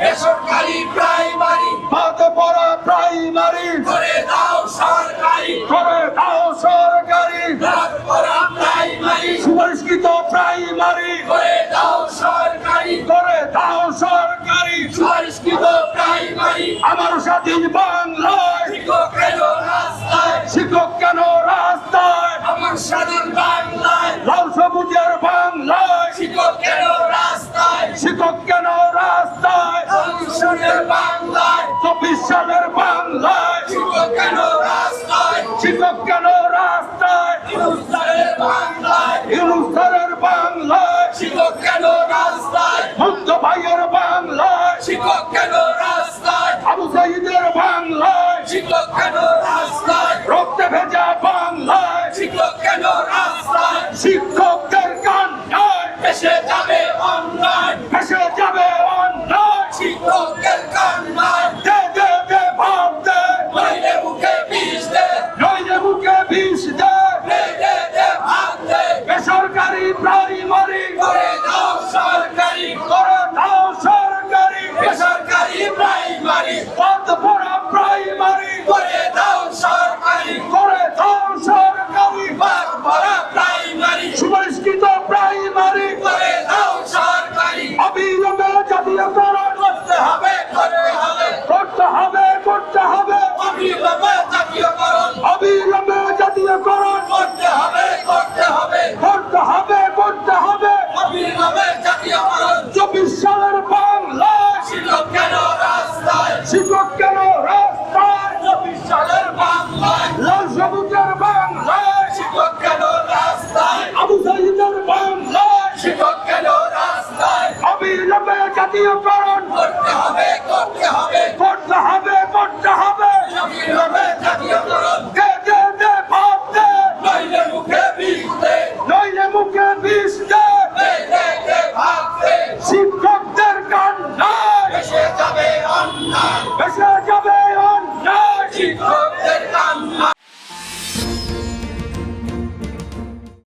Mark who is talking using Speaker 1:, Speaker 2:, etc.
Speaker 1: বেসরকারি প্রাইমারি
Speaker 2: বাদ পড়া প্রাইমারি
Speaker 1: করে দাও সরকারি
Speaker 2: করে দাও সরকারি
Speaker 1: বাদ পড়া প্রাইমারি
Speaker 2: সুপরিষ্কৃত প্রাইমারি
Speaker 1: করে দাও সরকারি
Speaker 2: করে দাও সরকারি
Speaker 1: সুপরিষ্কৃত প্রাইমারি
Speaker 2: আমার স্বাধীন বাংলায়
Speaker 1: শিক্ষক কেন রাস্তায়
Speaker 2: শিক্ষক কেন রাস্তায়
Speaker 1: আমার স্বাধীন বাংলায়
Speaker 2: লাল সবুজের বাংলায়
Speaker 1: শিক্ষক কেন রাস্তায়
Speaker 2: শিক্ষক কেন রাস্তায়
Speaker 1: সংসদের বাংলায়
Speaker 2: 24 সালের বাংলায়
Speaker 1: শিক্ষক কেন রাস্তায়
Speaker 2: শিক্ষক কেন রাস্তায়
Speaker 1: ইউনুসের বাংলায়
Speaker 2: ইউনুস স্যারের বাংলায়
Speaker 1: শিক্ষক কেন রাস্তায়
Speaker 2: মুক্ত ভাইয়ের বাংলায়
Speaker 1: শিক্ষক কেন রাস্তায়
Speaker 2: আবু সাইদের বাংলায়
Speaker 1: শিক্ষক কেন রাস্তায়
Speaker 2: রক্তে ভেজা বাংলায়
Speaker 1: শিক্ষক কেন রাস্তায়
Speaker 2: শিক্ষকদের কান্নায়
Speaker 1: ভেসে যাবে অন্যায়
Speaker 2: ভেসে যাবে অন্যায়
Speaker 1: শিক্ষকের কান্নায়
Speaker 2: দে দে দে ভাব দে
Speaker 1: নইলে মুখে বিষ দে
Speaker 2: নইলে মুখে বিষ দে
Speaker 1: দে দে দে ভাত দে
Speaker 2: বেসরকারি প্রাইমারি
Speaker 1: করে দাও সরকারি
Speaker 2: করে দাও সরকারি
Speaker 1: বেসরকারি প্রাইমারি
Speaker 2: বাদ পড়া প্রাইমারি
Speaker 1: করে দাও সরকারি
Speaker 2: করে দাও সরকারি
Speaker 1: বাদ পড়া প্রাইমারি
Speaker 2: সুপরিষ্কৃত প্রাইমারি
Speaker 1: করে দাও সরকারি
Speaker 2: অবিলম্বে জাতীয়করণ
Speaker 1: করতে হবে করতে হবে
Speaker 2: করতে হবে করতে হবে
Speaker 1: অবিলম্বে জাতীয়করণ
Speaker 2: অবিলম্বে জাতীয়করণ
Speaker 1: করতে হবে করতে হবে
Speaker 2: করতে হবে করতে হবে
Speaker 1: অবিলম্বে জাতীয়করণ
Speaker 2: 24 সালের বাংলায়
Speaker 1: শিক্ষক কেন রাস্তায়
Speaker 2: শিক্ষক কেন রাস্তায়
Speaker 1: 24 সালের বাংলায়
Speaker 2: লাল সবুজের বাংলায়
Speaker 1: শিক্ষক কেন রাস্তায়
Speaker 2: আবু সাইদের বাংলায়
Speaker 1: শিক্ষক কেন রাস্তায়
Speaker 2: অবিলম্বে জাতীয়করণ